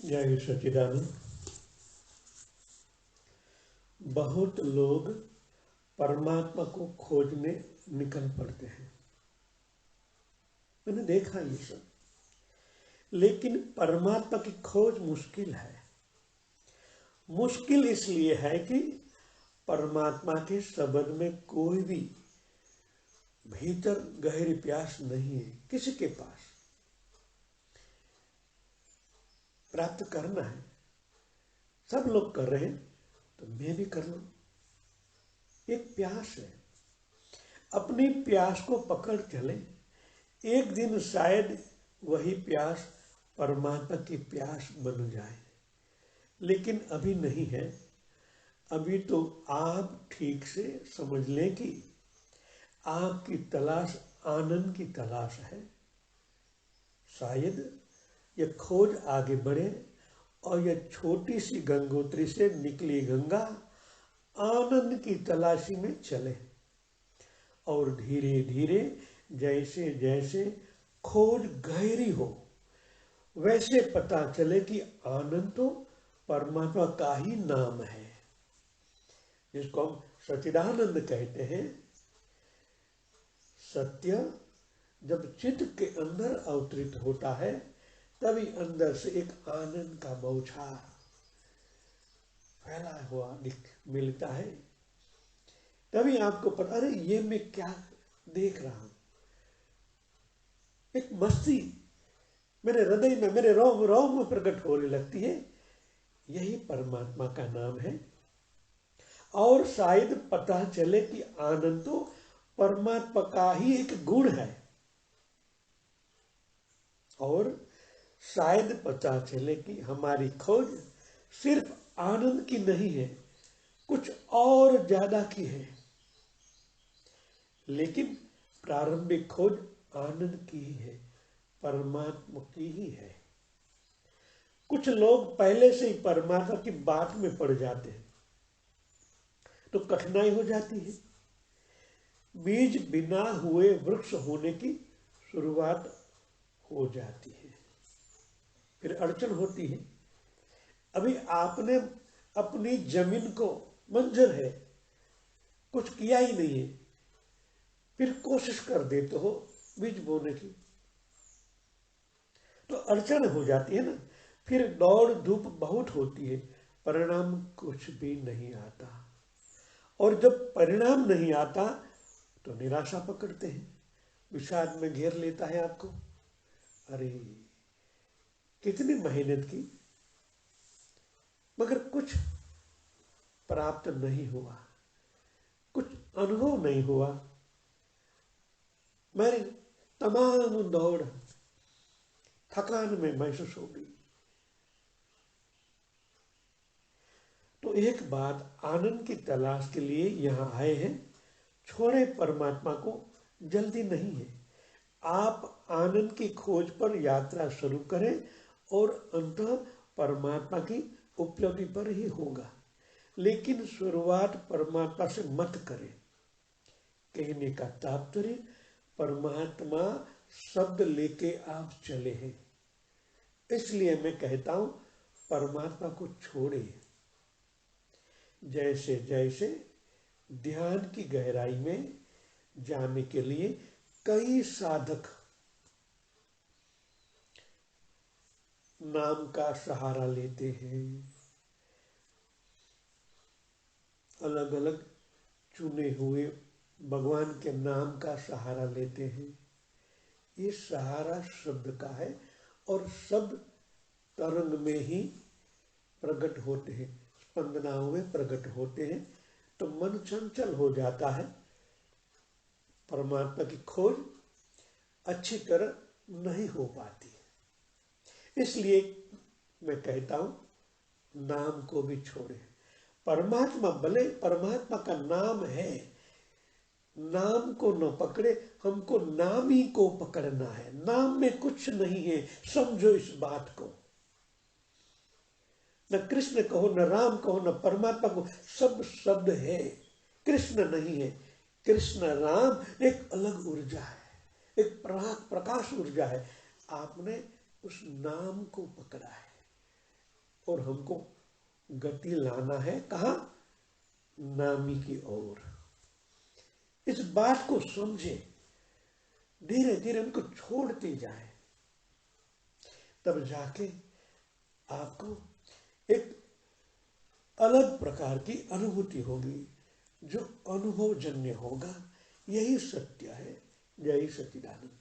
जय सच्चिदानंद। बहुत लोग परमात्मा को खोजने निकल पड़ते हैं, मैंने देखा ये सब। लेकिन परमात्मा की खोज मुश्किल है। मुश्किल इसलिए है कि परमात्मा के शब्द में कोई भी भीतर गहरी प्यास नहीं है। किसी के पास प्राप्त करना है, सब लोग कर रहे हैं तो मैं भी कर लूं। एक प्यास है, अपनी प्यास को पकड़ चले। एक दिन शायद वही प्यास परमात्मा की प्यास बन जाए, लेकिन अभी नहीं है। अभी तो आप ठीक से समझ लें कि आपकी तलाश आनंद की तलाश है। शायद यह खोज आगे बढ़े और यह छोटी सी गंगोत्री से निकली गंगा आनंद की तलाशी में चले, और धीरे धीरे जैसे जैसे खोज गहरी हो वैसे पता चले कि आनंद तो परमात्मा का ही नाम है, जिसको हम सच्चिदानंद कहते हैं। सत्य जब चित्त के अंदर अवतरित होता है तभी अंदर से एक आनंद का बौछार फैला हुआ मिलता है। तभी आपको पता, अरे ये मैं क्या देख रहा हूं। एक मस्ती मेरे हृदय में, मेरे रोम रोम में प्रकट होने लगती है। यही परमात्मा का नाम है। और शायद पता चले कि आनंद तो परमात्मा का ही एक गुण है। और शायद पता चले कि हमारी खोज सिर्फ आनंद की नहीं है, कुछ और ज्यादा की है। लेकिन प्रारंभिक खोज आनंद की ही है, परमात्मा की ही है। कुछ लोग पहले से ही परमात्मा की बात में पड़ जाते हैं तो कठिनाई हो जाती है। बीज बिना हुए वृक्ष होने की शुरुआत हो जाती है, फिर अड़चन होती है। अभी आपने अपनी जमीन को मंजर है, कुछ किया ही नहीं है, फिर कोशिश कर देते हो बीज बोने की तो अड़चन हो जाती है ना। फिर दौड़ धूप बहुत होती है, परिणाम कुछ भी नहीं आता। और जब परिणाम नहीं आता तो निराशा पकड़ते हैं, विषाद में घेर लेता है आपको। अरे कितनी मेहनत की मगर कुछ प्राप्त नहीं हुआ, कुछ अनुभव नहीं हुआ। मेरी तमाम दौड़ थकान में महसूस होगी। तो एक बात, आनंद की तलाश के लिए यहां आए हैं। छोड़े परमात्मा को, जल्दी नहीं है। आप आनंद की खोज पर यात्रा शुरू करें और अंततः परमात्मा की उपलब्धि पर ही होगा। लेकिन शुरुआत परमात्मा से मत करें। कहने का तात्पर्य, परमात्मा शब्द लेके आप चले हैं, इसलिए मैं कहता हूं परमात्मा को छोड़े। जैसे जैसे ध्यान की गहराई में जाने के लिए कई साधक नाम का सहारा लेते हैं, अलग अलग चुने हुए भगवान के नाम का सहारा लेते हैं। ये सहारा शब्द का है और शब्द तरंग में ही प्रकट होते हैं, स्पंदनाओं में प्रकट होते हैं, तो मन चंचल हो जाता है। परमात्मा की खोज अच्छी तरह नहीं हो पाती। इसलिए मैं कहता हूं नाम को भी छोड़े। परमात्मा भले परमात्मा का नाम है, नाम को न पकड़े, हमको नाम ही को पकड़ना है। नाम में कुछ नहीं है, समझो इस बात को। न कृष्ण कहो, न राम कहो, न परमात्मा को, सब शब्द है, कृष्ण नहीं है। कृष्ण राम एक अलग ऊर्जा है, एक प्रकाश ऊर्जा है। आपने उस नाम को पकड़ा है, और हमको गति लाना है कहाँ? नामी की ओर। इस बात को समझे, धीरे धीरे उनको छोड़ते जाए, तब जाके आपको एक अलग प्रकार की अनुभूति होगी, जो अनुभवजन्य होगा। यही सत्य है। जय सच्चिदानंद।